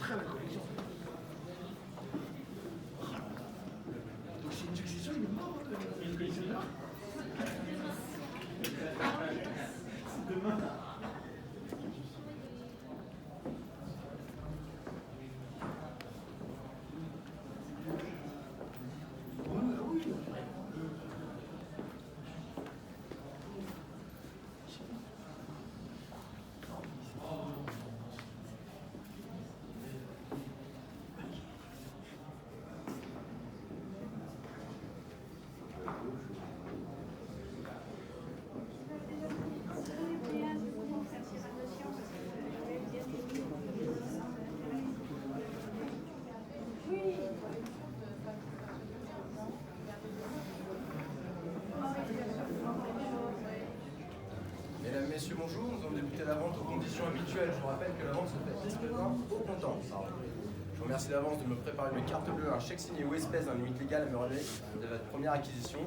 Donc c'est une succession, il est mort. C'est demain. Mesdames, Messieurs, bonjour. Nous allons débuter la vente aux conditions habituelles. Je vous rappelle que la vente se fait extrêmement au comptant. Je vous remercie d'avance de me préparer une carte bleue, un chèque signé ou espèce d'un limite légale à me relever de votre première acquisition.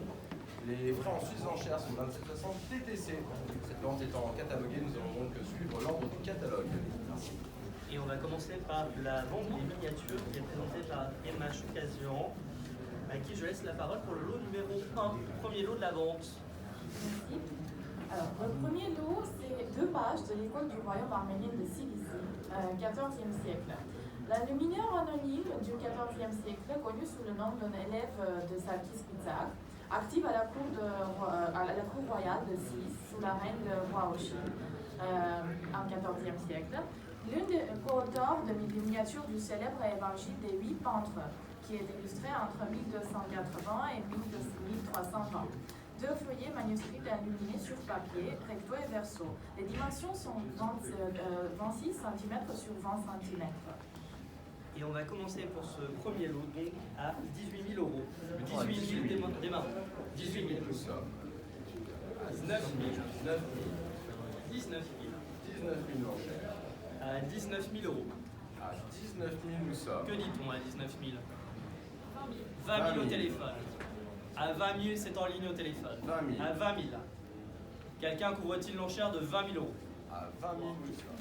Les frais en Suisse enchères sont 27,60 TTC. Cette vente étant cataloguée, nous allons donc suivre l'ordre du catalogue. Merci. Et on va commencer par la vente des miniatures qui est présentée par MH Occasion, à qui je laisse la parole pour le lot numéro 1, premier lot de la vente. Merci. Alors, le premier lot, c'est 2 pages de l'école du royaume arménien de Cilicie, 14e siècle. Le mineur anonyme du 14e siècle, connu sous le nom d'un élève de Sarkis Pizarre, active à la cour royale de Cilice sous la reine de Waoshi en 14e siècle. L'une des co-auteurs de miniatures du célèbre évangile des 8 peintres, qui est illustré entre 1280 et 1320. 2 feuillets manuscrits illuminés sur papier, recto et verso. Les dimensions sont 26 cm sur 20 cm. Et on va commencer pour ce premier lot donc à 18 000 euros. 18 000 démarrons. 18 000. Nous sommes à 19 000. 19 19 000. 000 enchères. À 19 000 euros. À 19 000, nous sommes. Que dit-on à 19 000 20 000 au téléphone. À 20 000, c'est en ligne au téléphone. 20 000. À 20 000. Quelqu'un couvre-t-il l'enchère de 20 000 euros? À 20 000, nous sommes.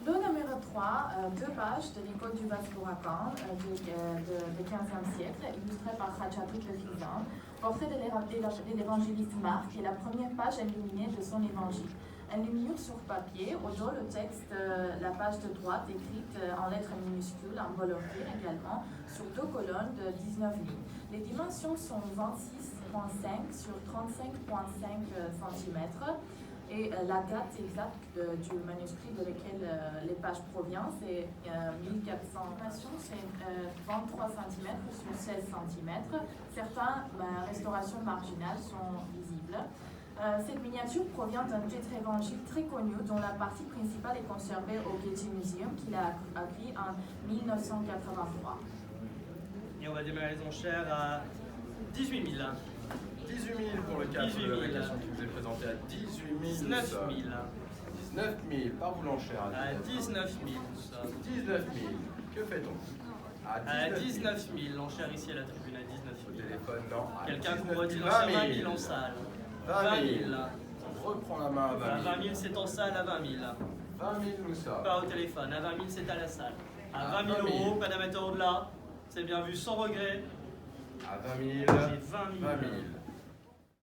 Le numéro 3, 2 pages de l'école du Vaspourakan du 15e siècle, illustré par Khachatut le Fizan, portrait de l'évangéliste Marc et la première page illuminée de son évangile. Illuminure sur papier, au dos le texte, la page de droite écrite en lettres minuscules, en colorier également, sur 2 colonnes de 19 lignes. Les dimensions sont 26,5 sur 35,5 cm. Et la date exacte du manuscrit de lequel les pages proviennent, c'est 1400. C'est 23 cm sur 16 cm. Certaines restaurations marginales sont visibles. Cette miniature provient d'un tétra-évangile très connu dont la partie principale est conservée au Getty Museum qu'il a acquis en 1983. Et on va démarrer les enchères à 18 000. 18 000 pour le cadre 18 000. de la question qui vous est présentée à 18 000. 19 000. 19 000 par vous l'enchère. À 19 000. nous sommes. 19 000. Que fait-on? À 19 000. L'enchère ici à la tribune à 19 Au 000. téléphone, non. À Quelqu'un 19 couvre-t-il 000. l'enchère 20 000 en salle? 20 20 000. 000. On reprend la main à 20 À 000. 20 000, c'est en salle à 20 000. 20 000, nous sommes. Pas au téléphone. À 20 000, c'est à la salle. À À 20 000 20 000. euros, pas d'amateur au-delà. C'est bien vu, sans regret. À 20 000. J'ai 20 000. 20 000.